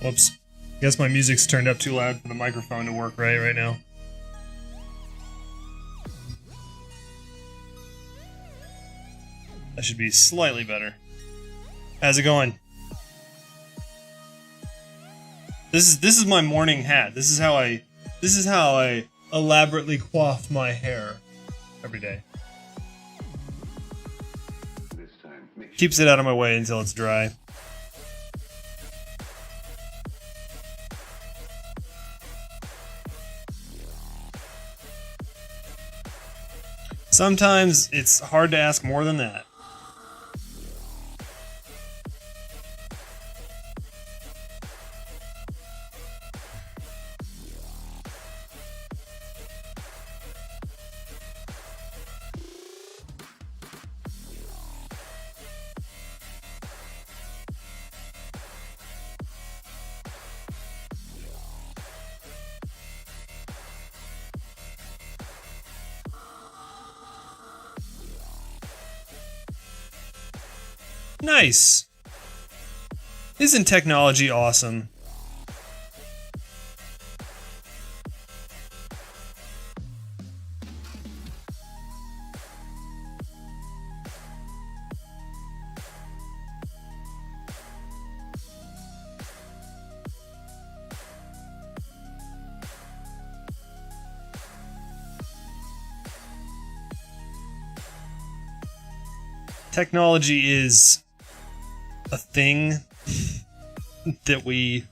Whoops. Guess my music's turned up too loud for the microphone to work right now. That should be slightly better. How's it going? This is my morning hat. This is how I elaborately coif my hair every day. Keeps it out of my way until it's dry. Sometimes it's hard to ask more than that. Nice! Isn't technology awesome? Technology is a thing that we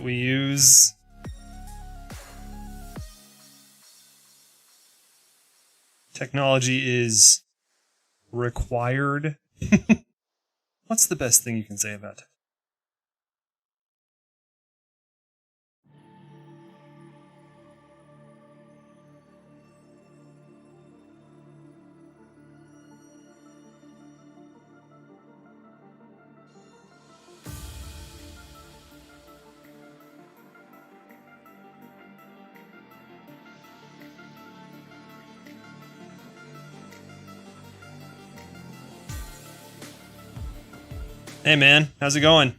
use. Technology is required. What's the best thing you can say about it? Hey man, how's it going?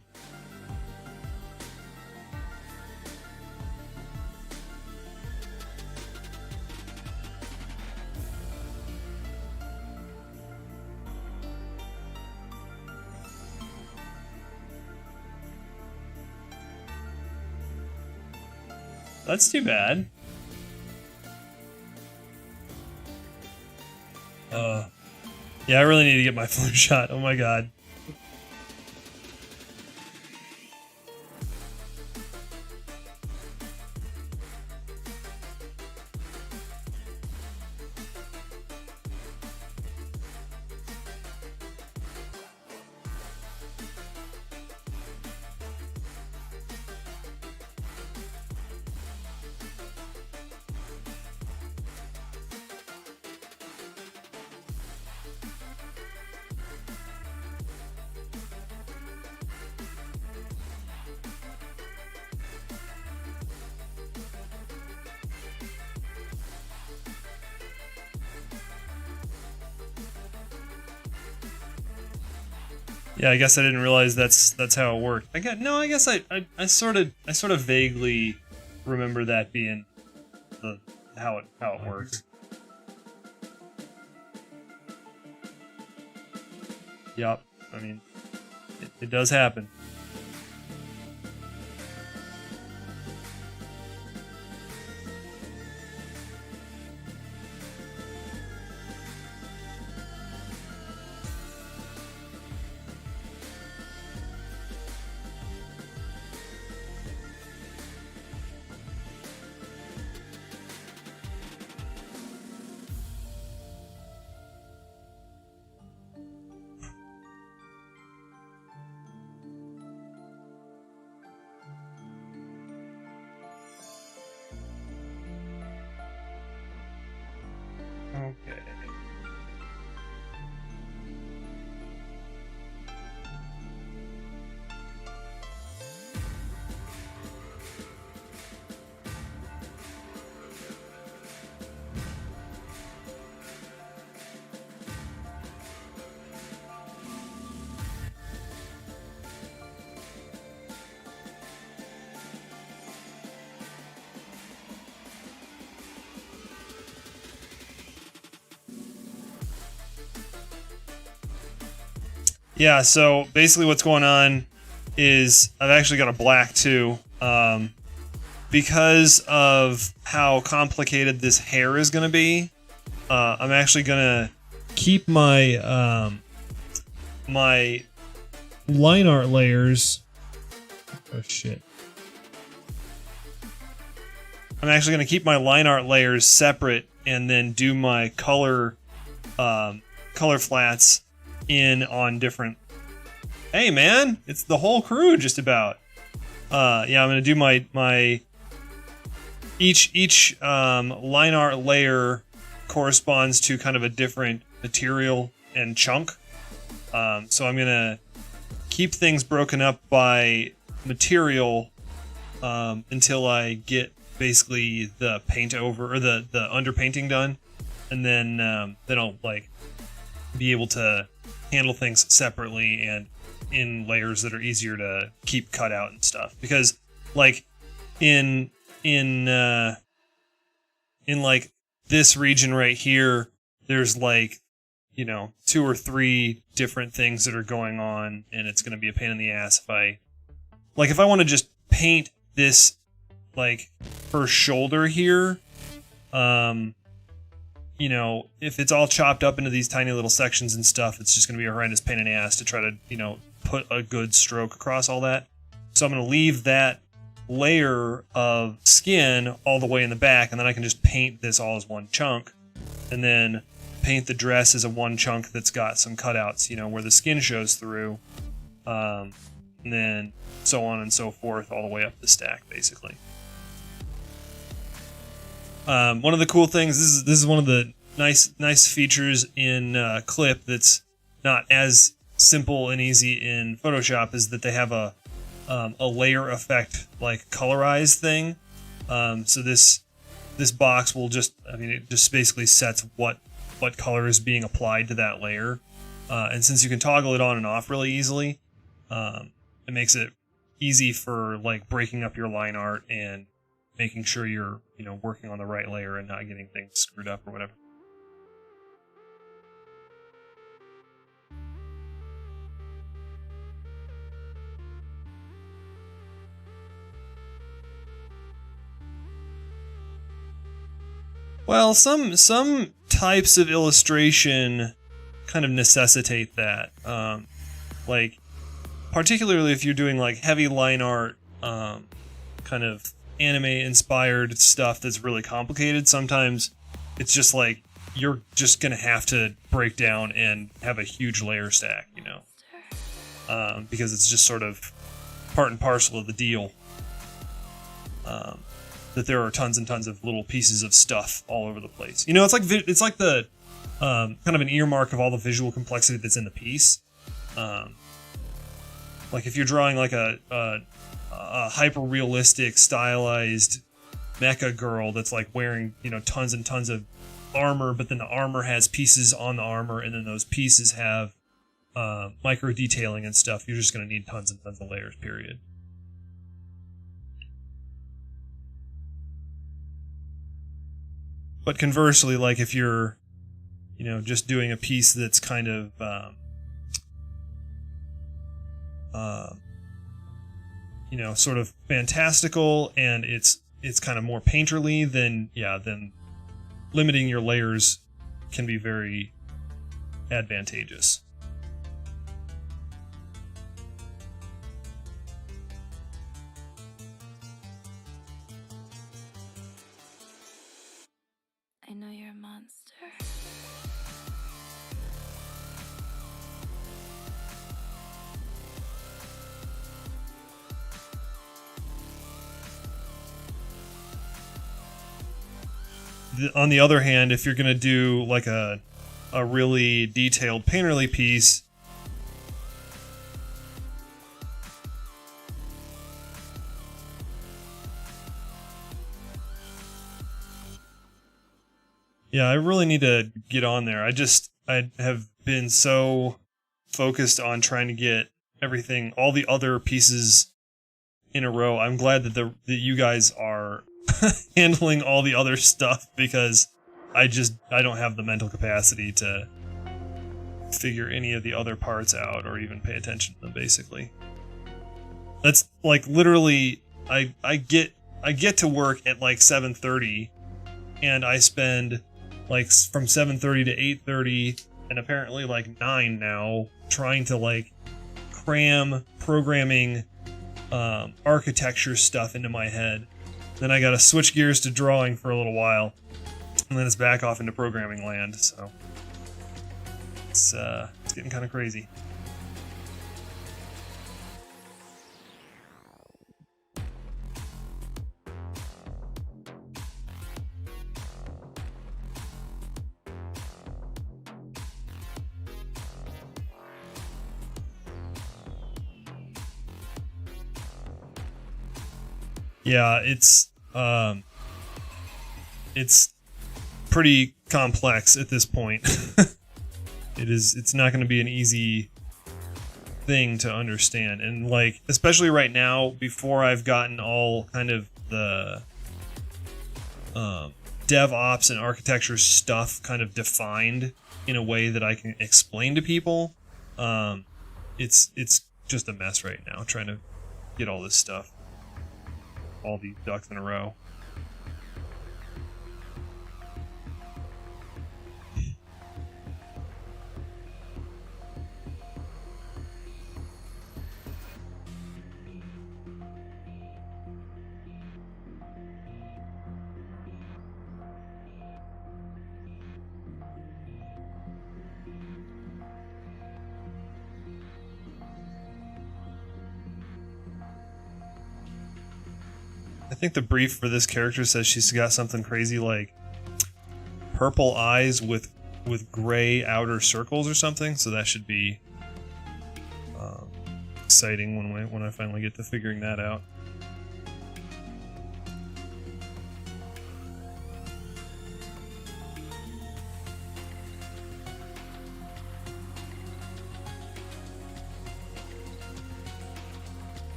That's too bad. Yeah, I really need to get my flu shot. Oh my god. Yeah, I guess I didn't realize that's how it worked. I guess I sort of vaguely remember that being how it works. Yup. I mean, it does happen. Yeah, so basically what's going on is I've actually got a black too. Because of how complicated this hair is going to be, I'm actually going to keep my my line art layers. Oh shit. I'm actually going to keep my line art layers separate and then do my color flats in on different. Hey man, it's the whole crew just about. Yeah, I'm going to do my each line art layer corresponds to kind of a different material and chunk. So I'm going to keep things broken up by material until I get basically the paint over or the underpainting done, and then I'll like be able to handle things separately and in layers that are easier to keep cut out and stuff. Because like in like this region right here, there's like, you know, 2 or 3 different things that are going on, and it's going to be a pain in the ass if I want to just paint this like her shoulder here, you know, if it's all chopped up into these tiny little sections and stuff, it's just going to be a horrendous pain in the ass to try to, you know, put a good stroke across all that. So I'm going to leave that layer of skin all the way in the back, and then I can just paint this all as one chunk, and then paint the dress as a one chunk that's got some cutouts, you know, where the skin shows through, and then so on and so forth all the way up the stack, basically. One of the cool things, this is one of the nice features in Clip that's not as simple and easy in Photoshop, is that they have a layer effect, like colorize thing. So this box will just, I mean, it just basically sets what color is being applied to that layer. And since you can toggle it on and off really easily, it makes it easy for like breaking up your line art and making sure you're, you know, working on the right layer and not getting things screwed up or whatever. Well, some types of illustration kind of necessitate that. Like, particularly if you're doing like heavy line art, kind of anime-inspired stuff that's really complicated, sometimes it's just like you're just gonna have to break down and have a huge layer stack, you know, because it's just sort of part and parcel of the deal. That there are tons and tons of little pieces of stuff all over the place. You know, it's like the kind of an earmark of all the visual complexity that's in the piece. Like if you're drawing like a hyper-realistic, stylized mecha girl that's like wearing, you know, tons and tons of armor, but then the armor has pieces on the armor, and then those pieces have micro detailing and stuff, you're just going to need tons and tons of layers, period. But conversely, like if you're, you know, just doing a piece that's kind of you know, sort of fantastical, and it's kind of more painterly, then yeah, then limiting your layers can be very advantageous. I know you're a monster. On the other hand, if you're going to do like a really detailed painterly piece, yeah, I really need to get on there. I have been so focused on trying to get everything, all the other pieces in a row. I'm glad that you guys are handling all the other stuff, because I don't have the mental capacity to figure any of the other parts out or even pay attention to them, basically. That's like literally I get to work at like 7:30 and I spend like from 7:30 to 8:30 and apparently like 9 now trying to like cram programming architecture stuff into my head. Then I gotta switch gears to drawing for a little while, and then it's back off into programming land. So it's getting kind of crazy. Yeah, it's pretty complex at this point. It's not going to be an easy thing to understand, and like especially right now before I've gotten all kind of the DevOps and architecture stuff kind of defined in a way that I can explain to people. It's just a mess right now trying to get all this stuff, all these ducks in a row. I think the brief for this character says she's got something crazy like purple eyes with gray outer circles or something, so that should be exciting when I finally get to figuring that out.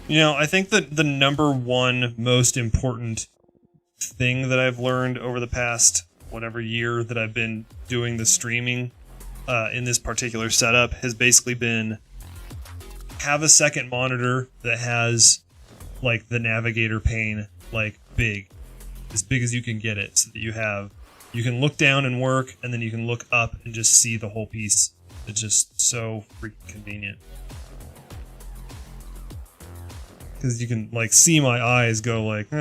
You know, I think that the number one most important thing that I've learned over the past whatever year that I've been doing the streaming in this particular setup has basically been have a second monitor that has like the navigator pane like as big as you can get it, so that you can look down and work, and then you can look up and just see the whole piece. It's just so freaking convenient. Because you can like see my eyes go like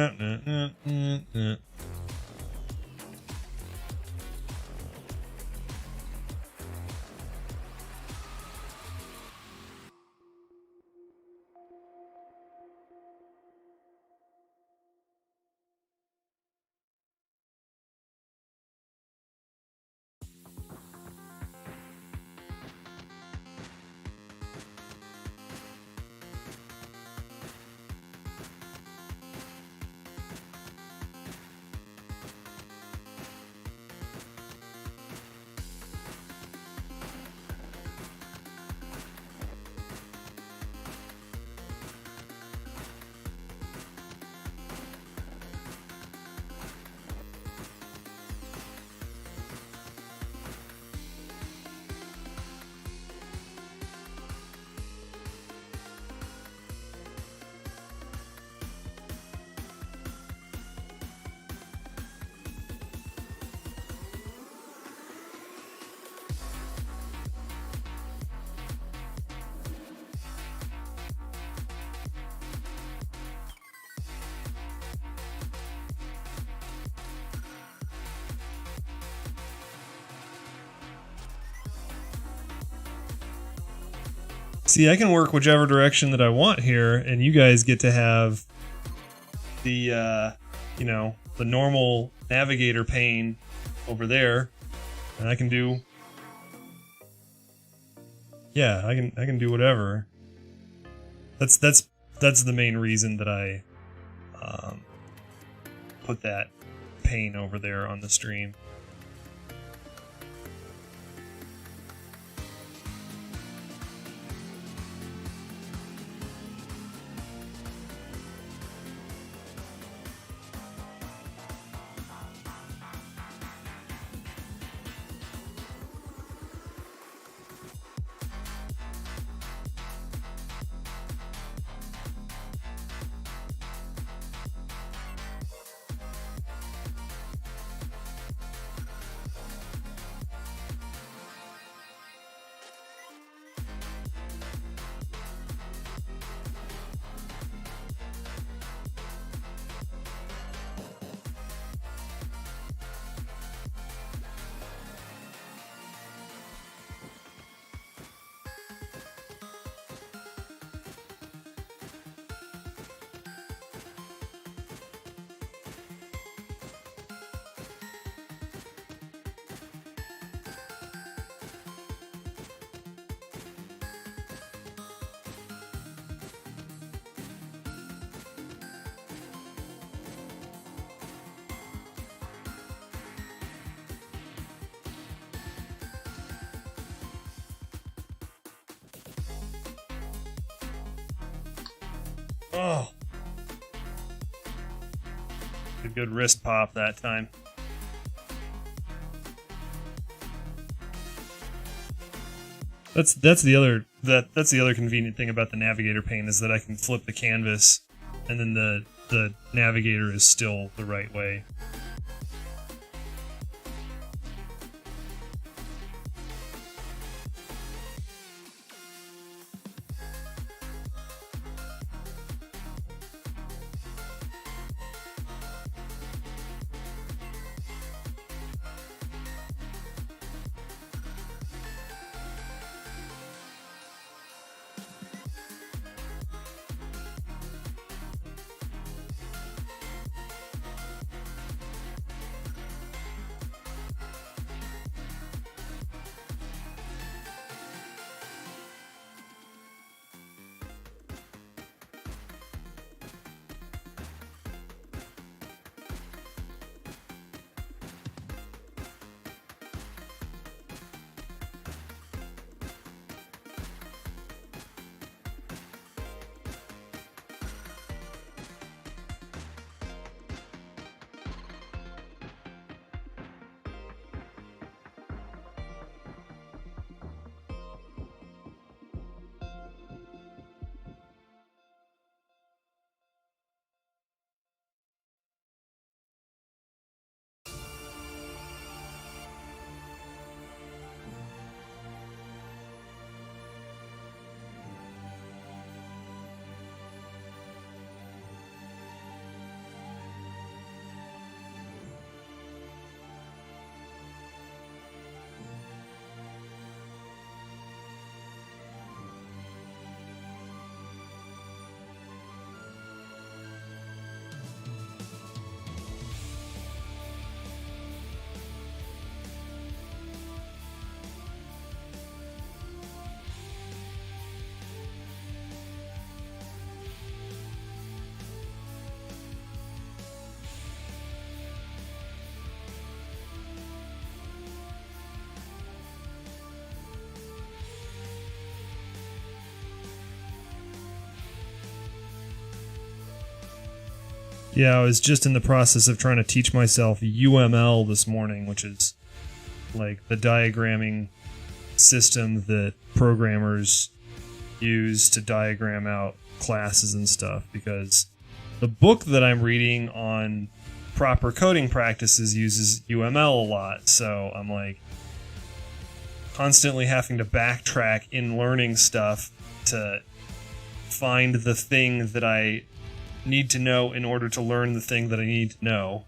See, I can work whichever direction that I want here, and you guys get to have the, the normal navigator pane over there, and I can do, I can do whatever. That's the main reason that I put that pane over there on the stream. Oh. A good wrist pop that time. That's the other convenient thing about the navigator pane is that I can flip the canvas and then the navigator is still the right way. Yeah, I was just in the process of trying to teach myself UML this morning, which is like the diagramming system that programmers use to diagram out classes and stuff, because the book that I'm reading on proper coding practices uses UML a lot, so I'm like constantly having to backtrack in learning stuff to find the thing that I need to know in order to learn the thing that I need to know.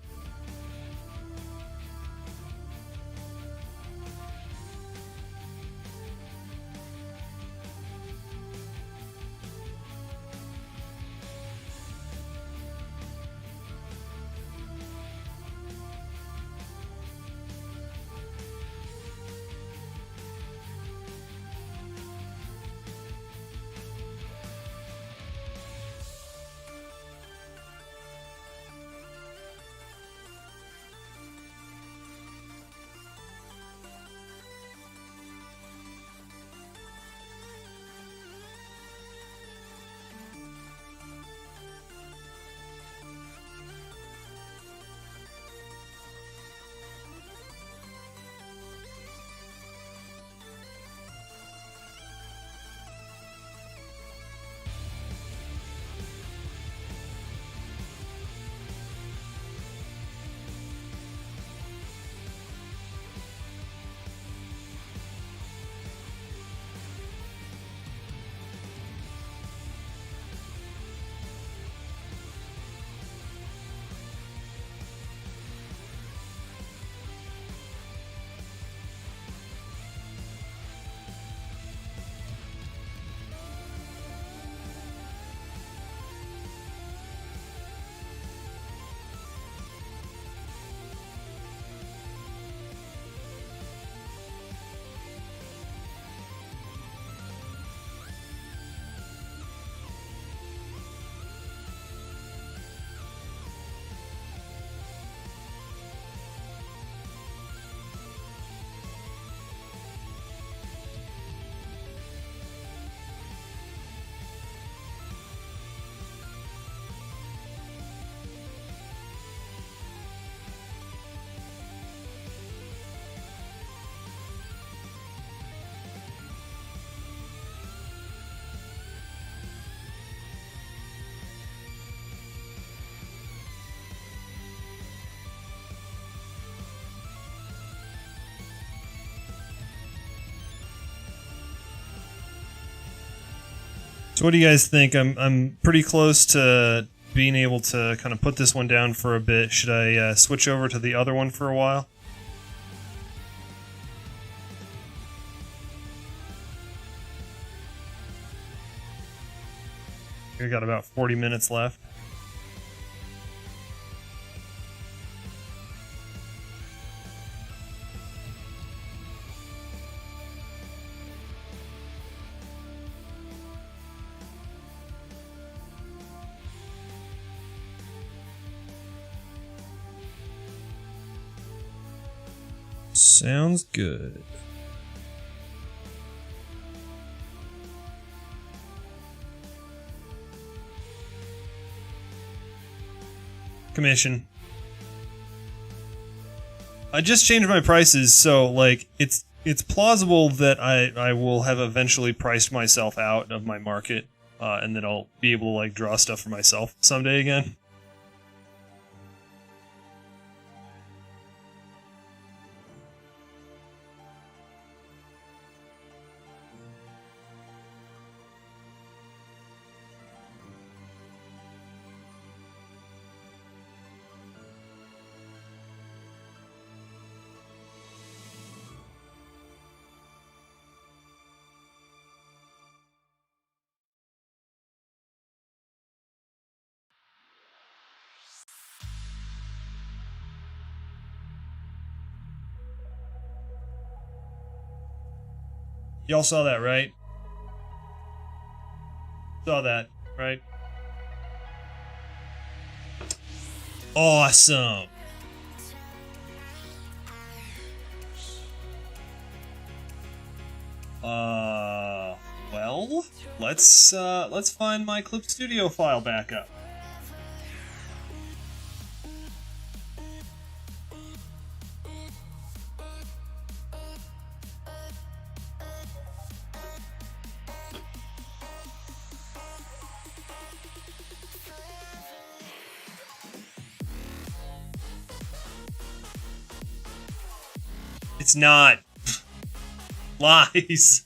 So what do you guys think? I'm pretty close to being able to kind of put this one down for a bit. Should I switch over to the other one for a while? We got about 40 minutes left. Sounds good. Commission. I just changed my prices, so like it's plausible that I will have eventually priced myself out of my market, and then I'll be able to like draw stuff for myself someday again. Y'all saw that, right? Saw that, right? Awesome. Well, let's find my Clip Studio file back up. It's not. Lies.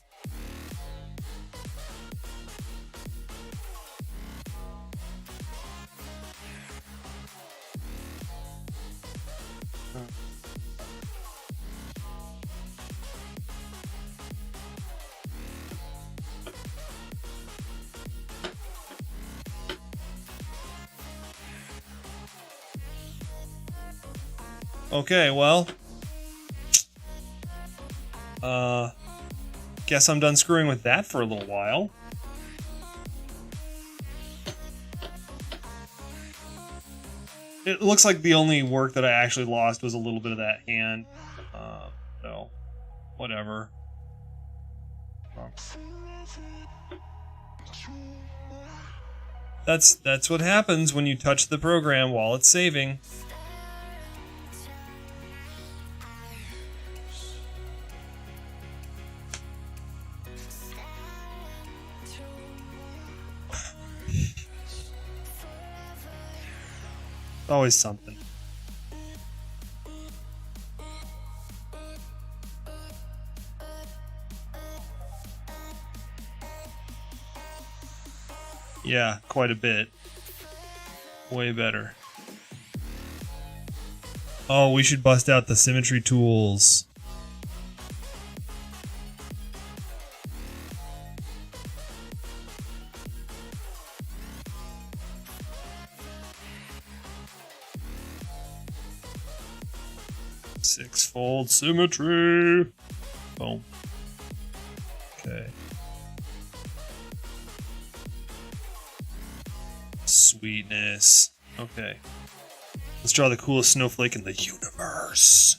Okay, well. Guess I'm done screwing with that for a little while. It looks like the only work that I actually lost was a little bit of that hand. So, whatever. That's what happens when you touch the program while it's saving. Always something. Yeah, quite a bit. Way better. Oh, we should bust out the symmetry tools. Six-fold symmetry. Boom. Okay. Sweetness. Okay. Let's draw the coolest snowflake in the universe.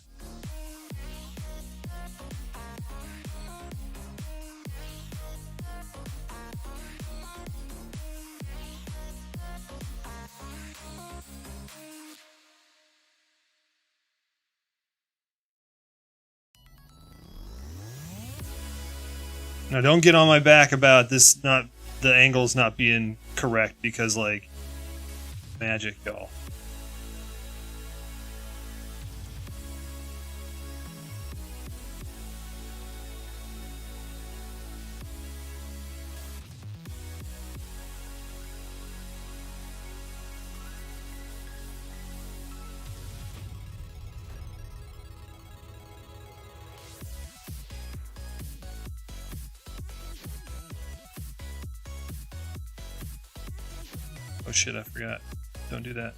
Now don't get on my back about this not the angles not being correct because like magic, y'all. Oh shit, I forgot. Don't do that.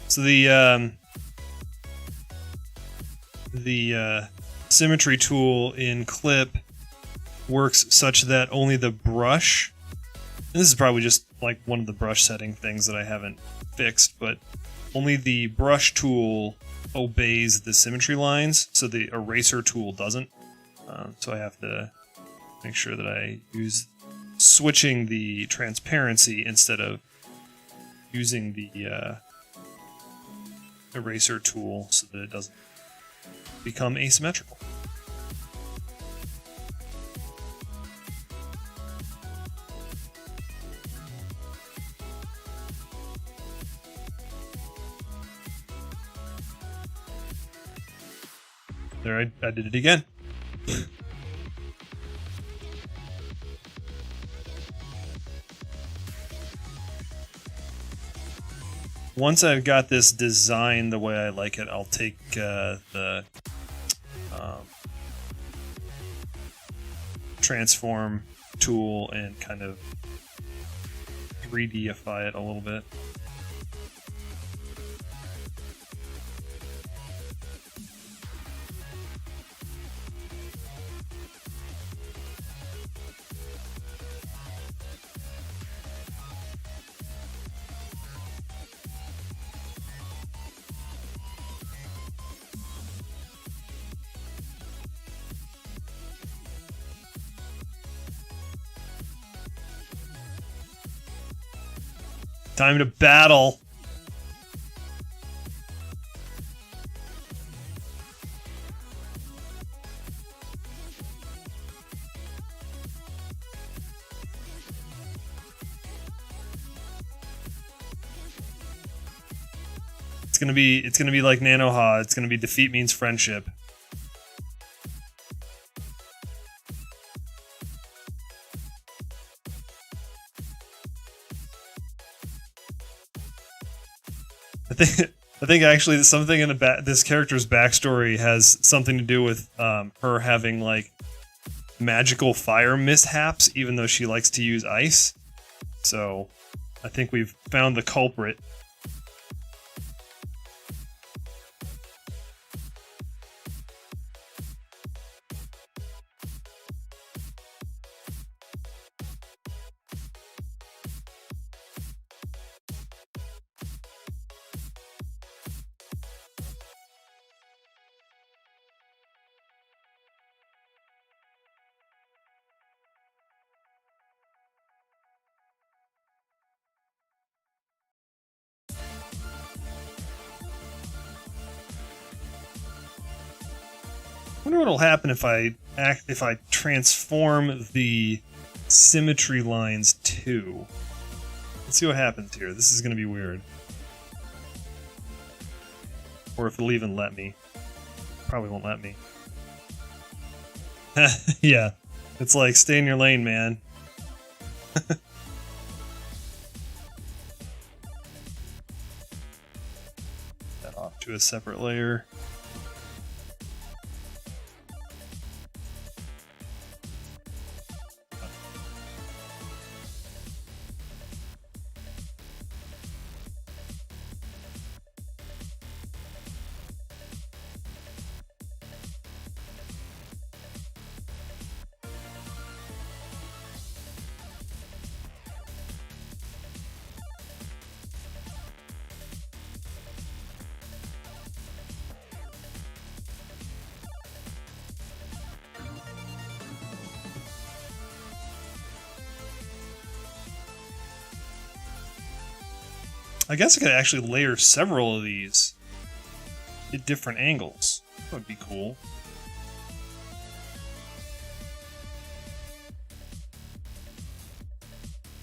So the symmetry tool in Clip works such that only the brush, and this is probably just like one of the brush setting things that I haven't fixed, but only the brush tool obeys the symmetry lines, so the eraser tool doesn't. So I have to make sure that I use switching the transparency instead of using the eraser tool so that it doesn't become asymmetrical. There, I did it again. Once I've got this design the way I like it, I'll take the transform tool and kind of 3D-ify it a little bit. Time to battle. It's gonna be like Nanoha. It's gonna be defeat means friendship. I think actually something in this character's backstory has something to do with her having like magical fire mishaps, even though she likes to use ice. So I think we've found the culprit. I wonder what'll happen if I transform the symmetry lines too. Let's see what happens here. This is gonna be weird. Or if it'll even let me. Probably won't let me. Yeah. It's like, stay in your lane, man. That off to a separate layer. I guess I could actually layer several of these at different angles. That would be cool.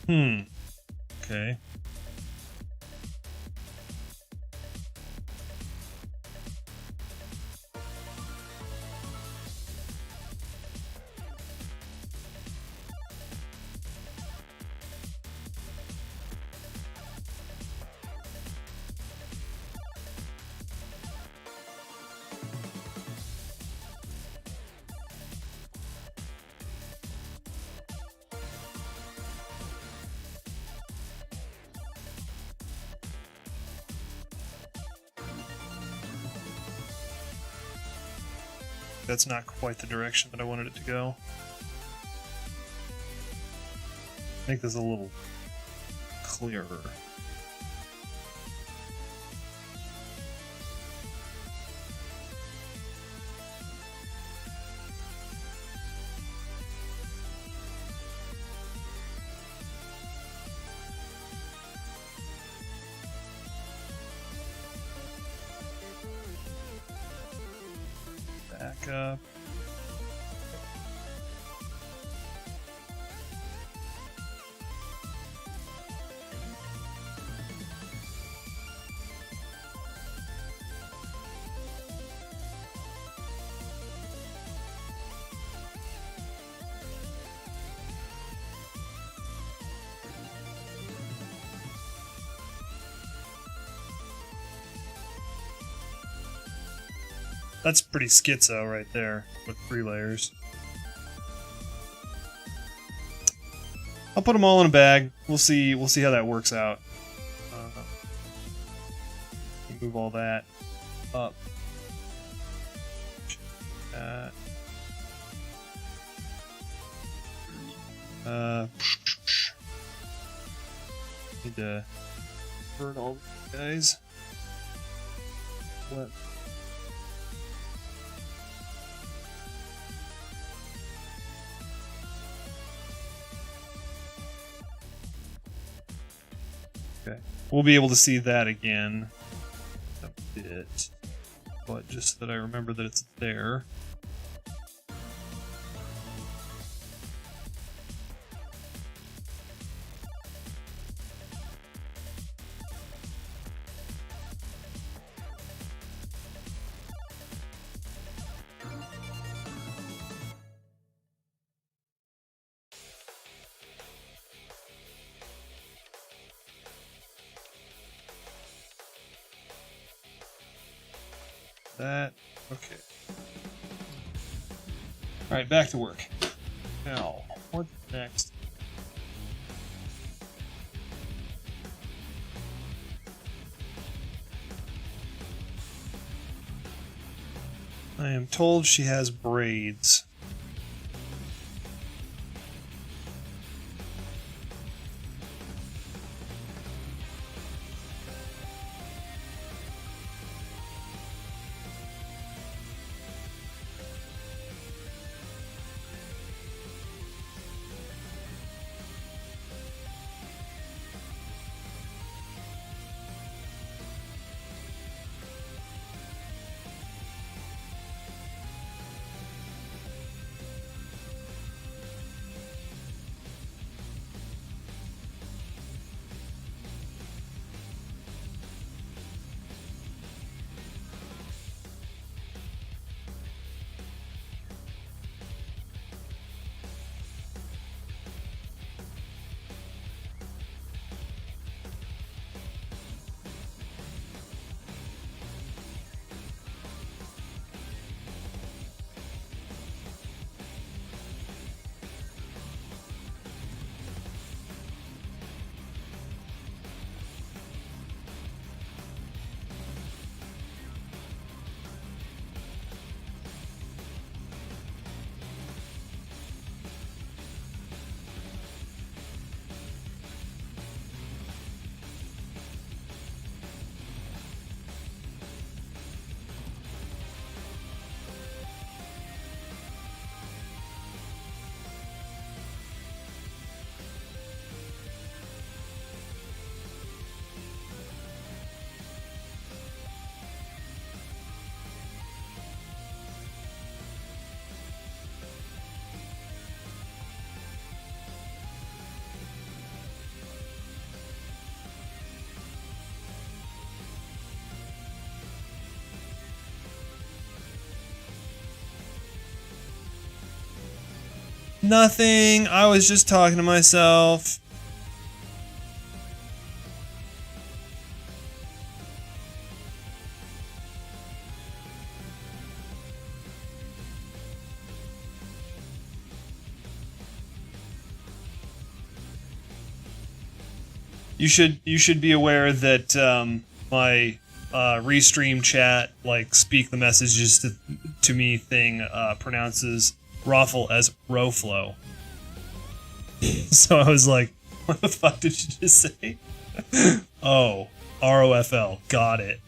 Okay. that's not quite the direction that I wanted it to go. Make this a little clearer. Back up. That's pretty schizo right there with 3 layers. I'll put them all in a bag. We'll see how that works out. Move all that up. Need to burn all these guys. What? Okay, we'll be able to see that again a bit, but just so that I remember that it's there. That, okay. Alright, back to work. Now, what's next? I am told she has braids. Nothing. I was just talking to myself. You should be aware that my restream chat, like, speak the messages to me thing pronounces Raffle as Roflo. So I was like, what the fuck did you just say? Oh, ROFL. Got it.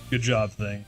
Good job, thing.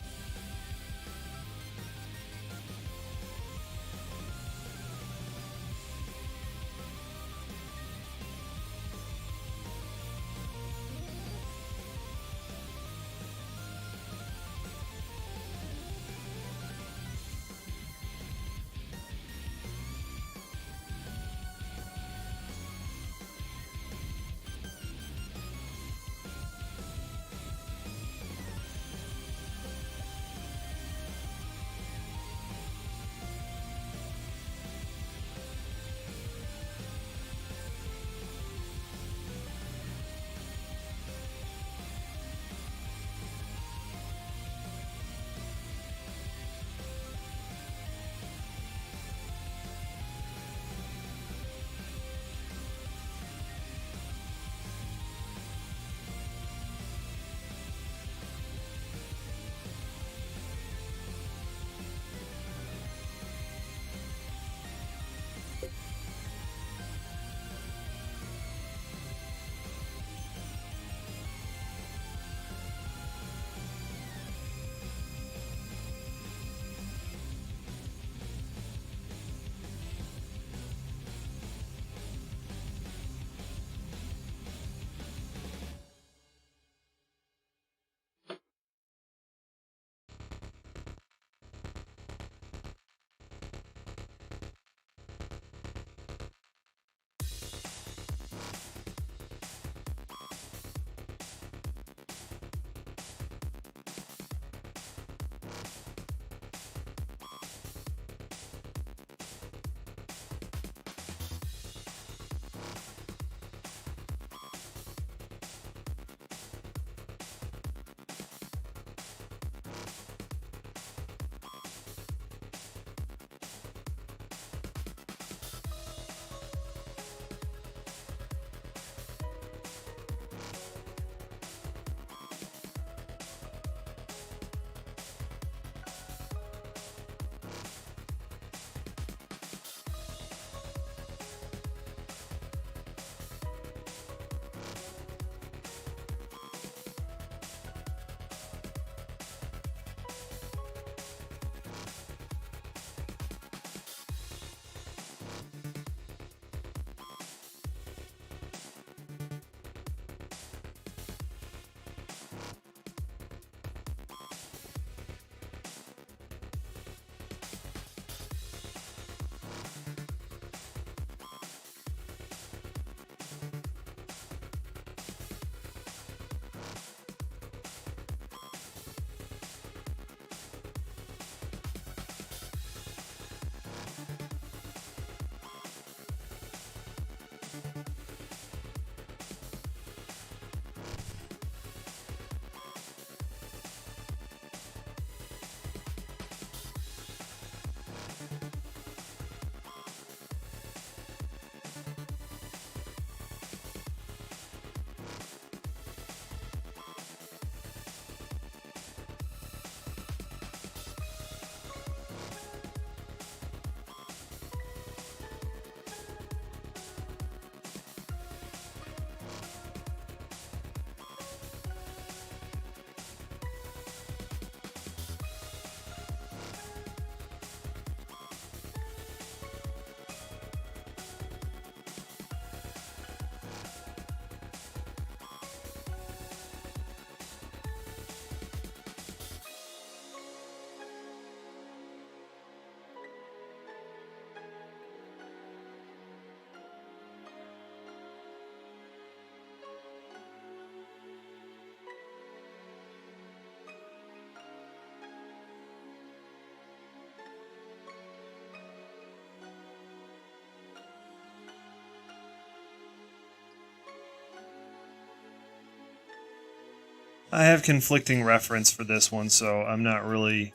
I have conflicting reference for this one, so I'm not really...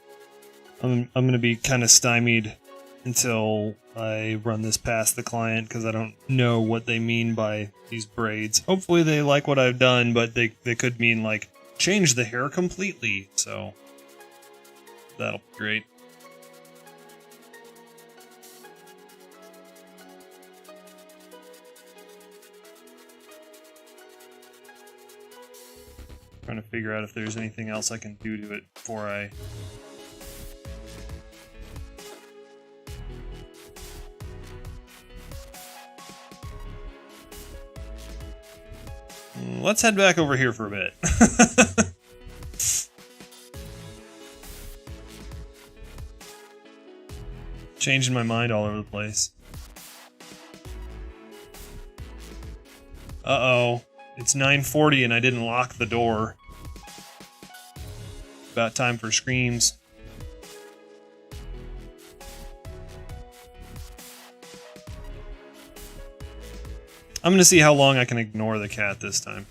I'm going to be kind of stymied until I run this past the client, because I don't know what they mean by these braids. Hopefully they like what I've done, but they could mean, like, change the hair completely, so that'll be great. Trying to figure out if there's anything else I can do to it before I... Let's head back over here for a bit. Changing my mind all over the place. Uh-oh. It's 9:40 and I didn't lock the door. About time for screams. I'm gonna see how long I can ignore the cat this time.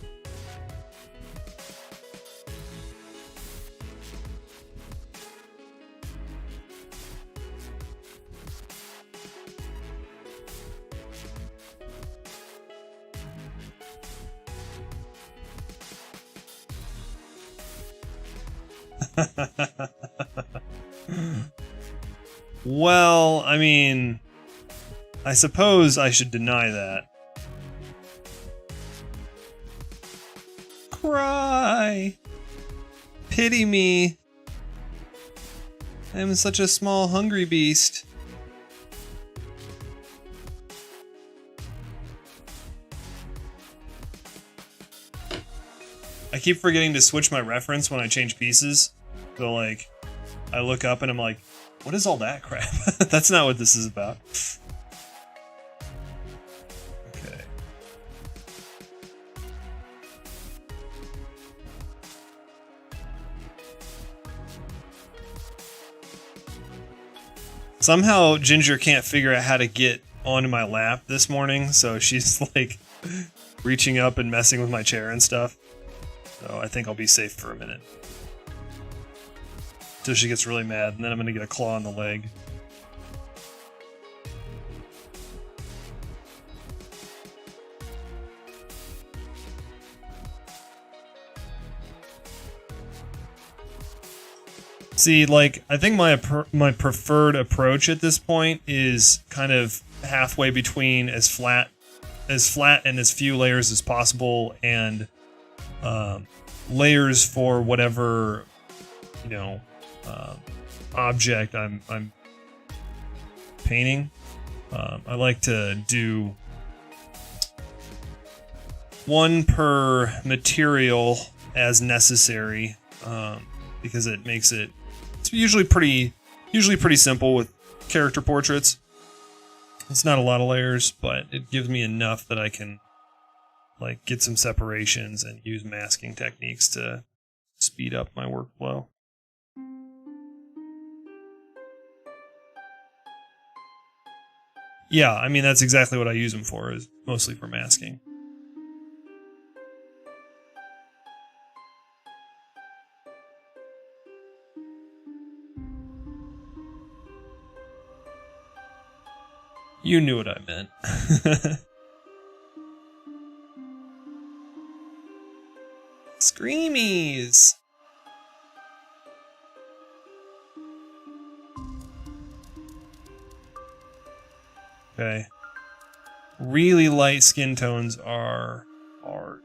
Well, I mean, I suppose I should deny that. Cry! Pity me! I am such a small, hungry beast. I keep forgetting to switch my reference when I change pieces. So, like, I look up and I'm like, what is all that crap? That's not what this is about. Okay. Somehow Ginger can't figure out how to get onto my lap this morning, so she's like reaching up and messing with my chair and stuff. So I think I'll be safe for a minute. Until she gets really mad, and then I'm gonna get a claw on the leg. See, like, I think my preferred approach at this point is kind of halfway between as flat and as few layers as possible, and layers for whatever, you know, object I'm painting. I like to do one per material as necessary, because it makes it's usually pretty simple with character portraits. It's not a lot of layers, but it gives me enough that I can like get some separations and use masking techniques to speed up my workflow. Yeah, I mean, that's exactly what I use them for, is mostly for masking. You knew what I meant. Screamies! Okay. Really light skin tones are hard.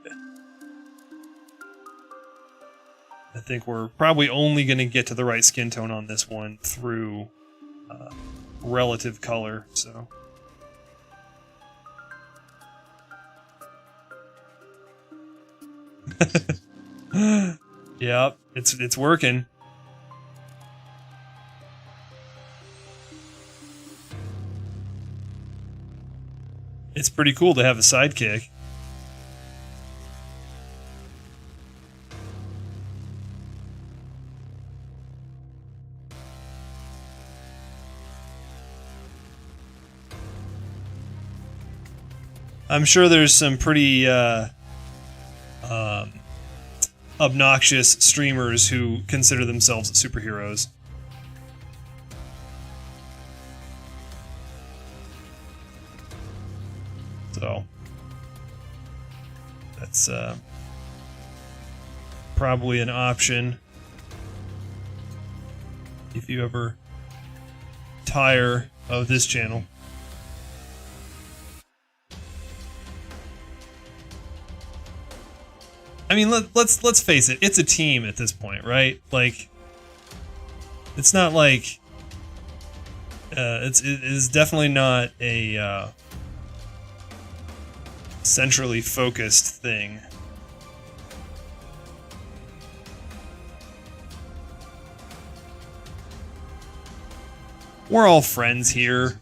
I think we're probably only going to get to the right skin tone on this one through relative color, so... Yep, it's working. It's pretty cool to have a sidekick. I'm sure there's some pretty obnoxious streamers who consider themselves superheroes. So that's probably an option if you ever tire of this channel. I mean, let's face it. It's a team at this point, right? Like, it's not like it is definitely not a centrally focused thing. We're all friends here.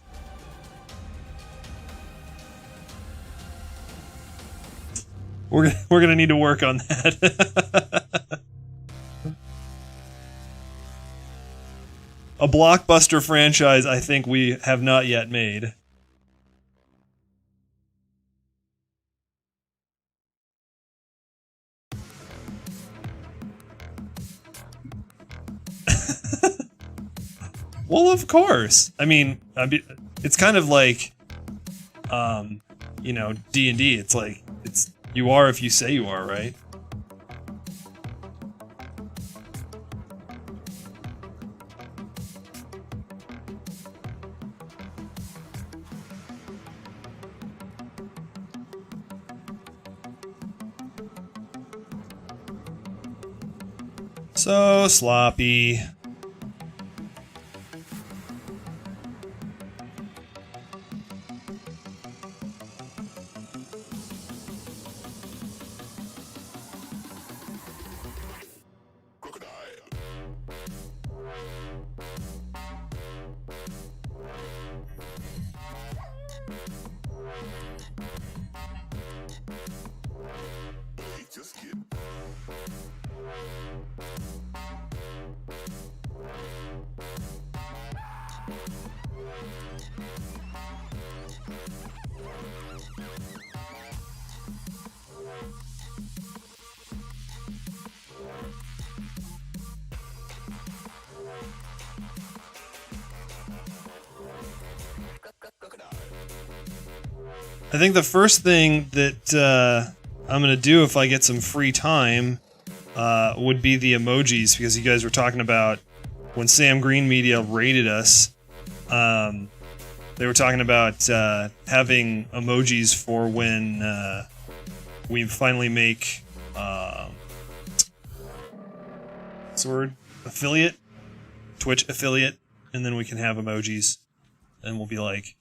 We're gonna need to work on that. A blockbuster franchise I think we have not yet made. Well, of course. I mean, it's kind of like, you know, D&D. It's like, it's you are if you say you are, right? So sloppy. I think the first thing that I'm going to do if I get some free time would be the emojis, because you guys were talking about when Sam Green Media rated us, they were talking about having emojis for when we finally make affiliate, Twitch affiliate, and then we can have emojis, and we'll be like,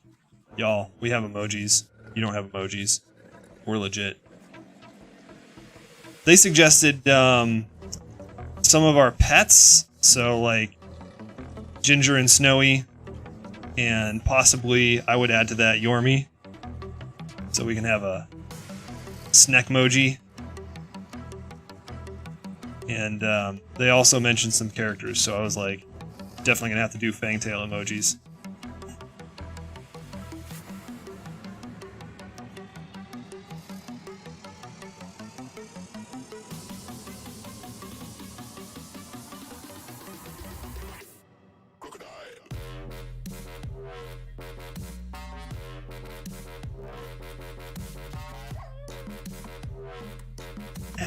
y'all, we have emojis. You don't have emojis. We're legit. They suggested some of our pets, so like Ginger and Snowy, and possibly I would add to that Yormi, so we can have a snackmoji. And they also mentioned some characters, so I was like, definitely gonna have to do Fangtail emojis.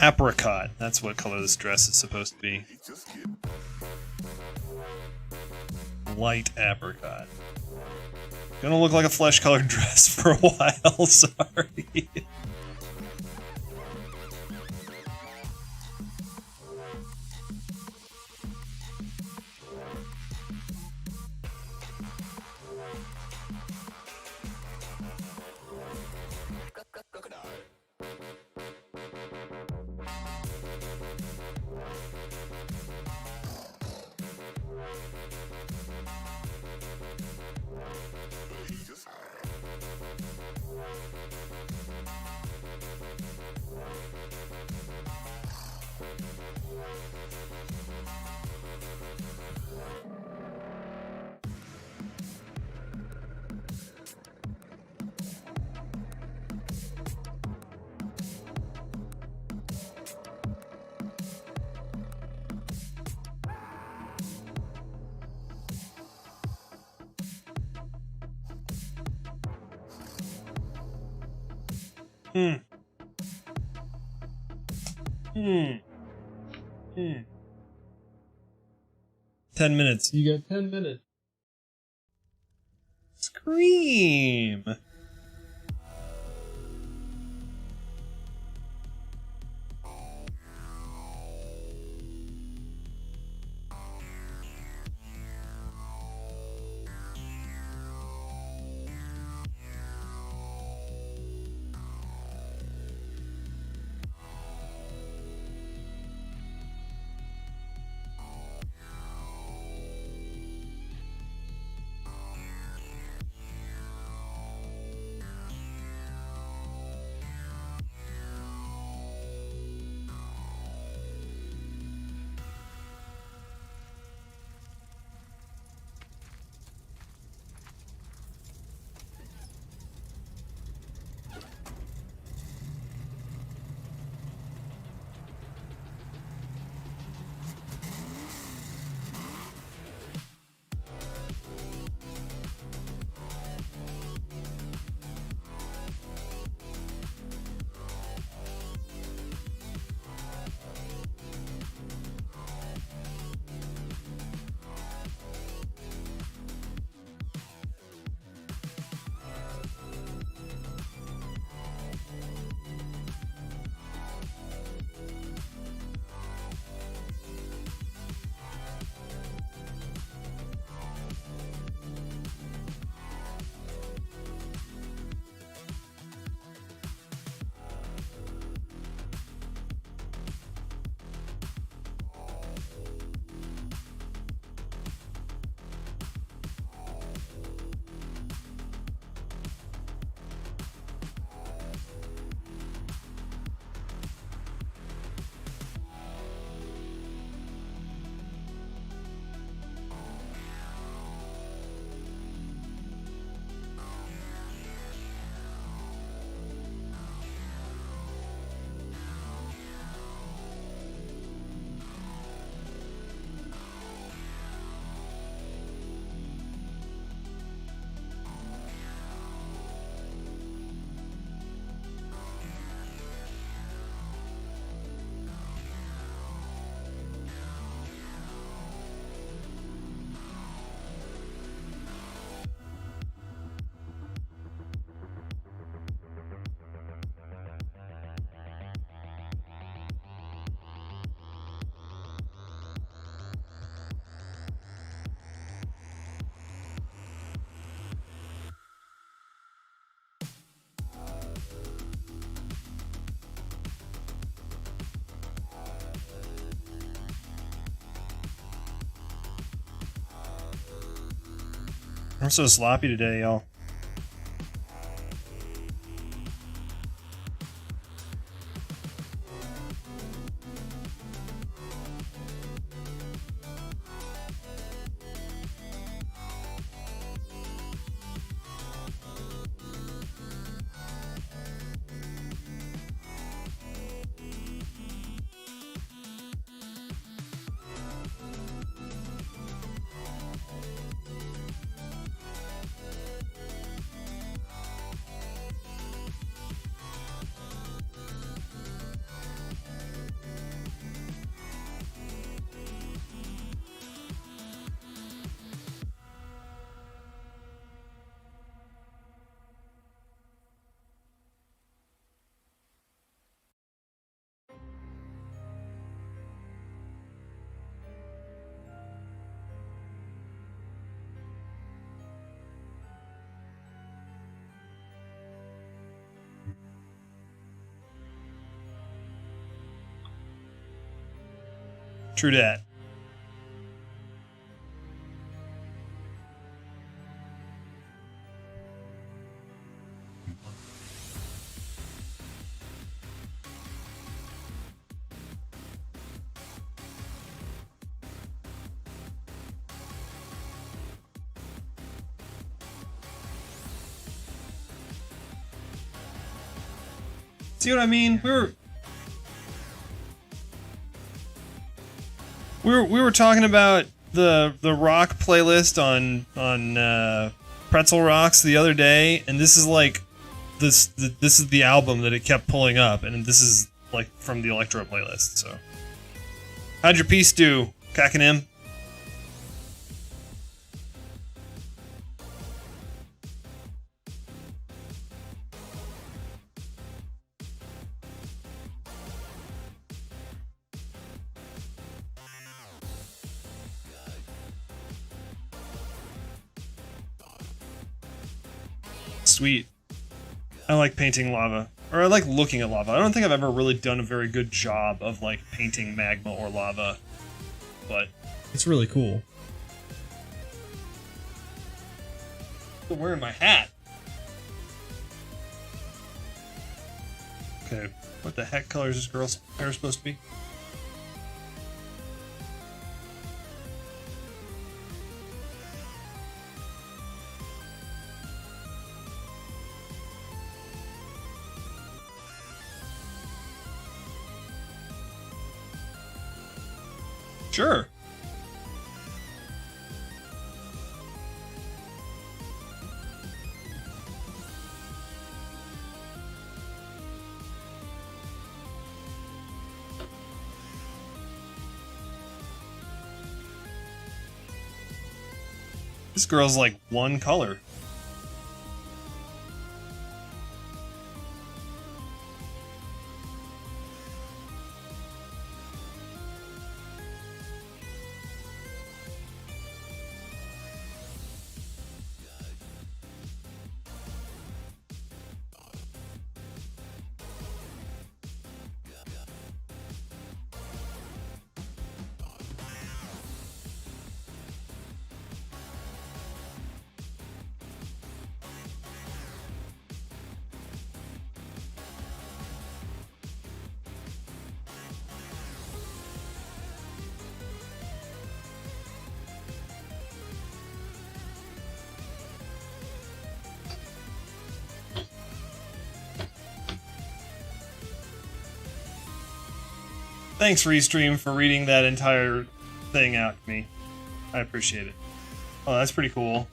Apricot. That's what color this dress is supposed to be. Light apricot. Gonna look like a flesh-colored dress for a while, sorry. Hmm. 10 minutes. You got 10 minutes. Scream! I'm so sloppy today, y'all. True dat. See what I mean? We were talking about the rock playlist on Pretzel Rocks the other day, and this is like this is the album that it kept pulling up, and this is like from the electro playlist. So, how'd your piece do, Kakanim? Sweet. I like painting lava. Or I like looking at lava. I don't think I've ever really done a very good job of like painting magma or lava. But it's really cool. I'm wearing my hat. Okay, what the heck color is this girl's hair supposed to be? Sure. This girl's like one color. Thanks, Restream, for reading that entire thing out to me. I appreciate it. Oh, that's pretty cool.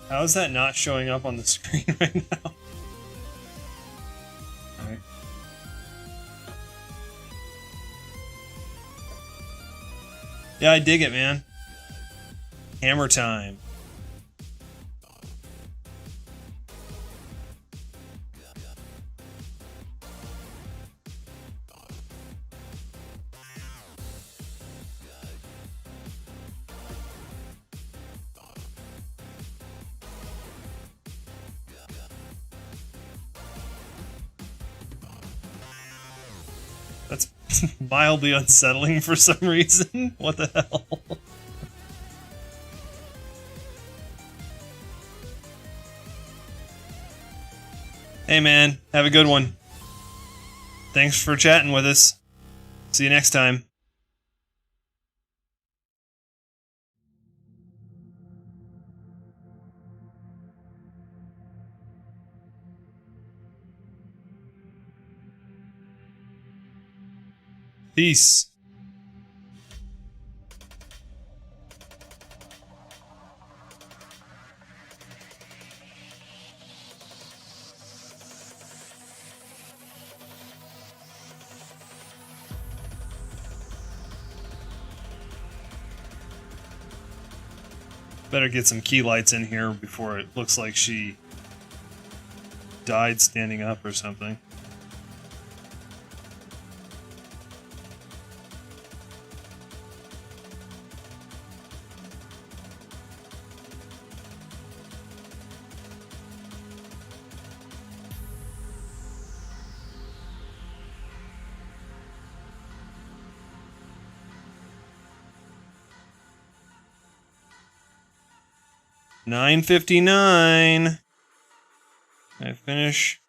How is that not showing up on the screen right now? Alright. Yeah, I dig it, man. Hammer time. That's mildly unsettling for some reason. What the hell? Hey man, have a good one. Thanks for chatting with us. See you next time. Peace. Better get some key lights in here before it looks like she died standing up or something. $9.59. I finish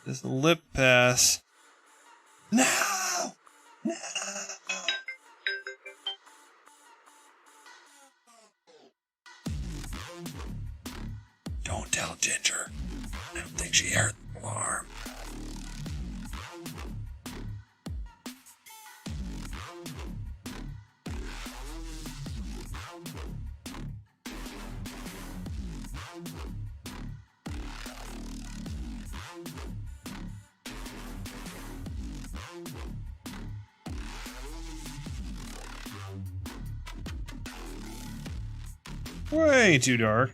this lip pass. No! No! Don't tell Ginger. I don't think she heard the alarm. Way too dark.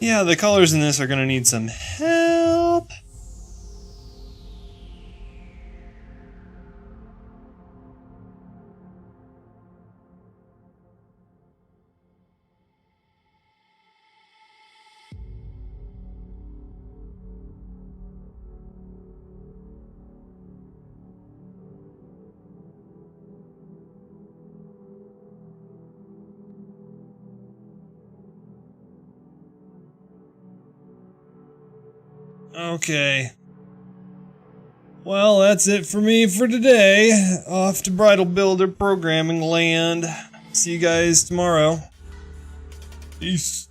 Yeah, the colors in this are gonna need some help. Okay. Well, that's it for me for today. Off to Bridal Builder programming land. See you guys tomorrow. Peace.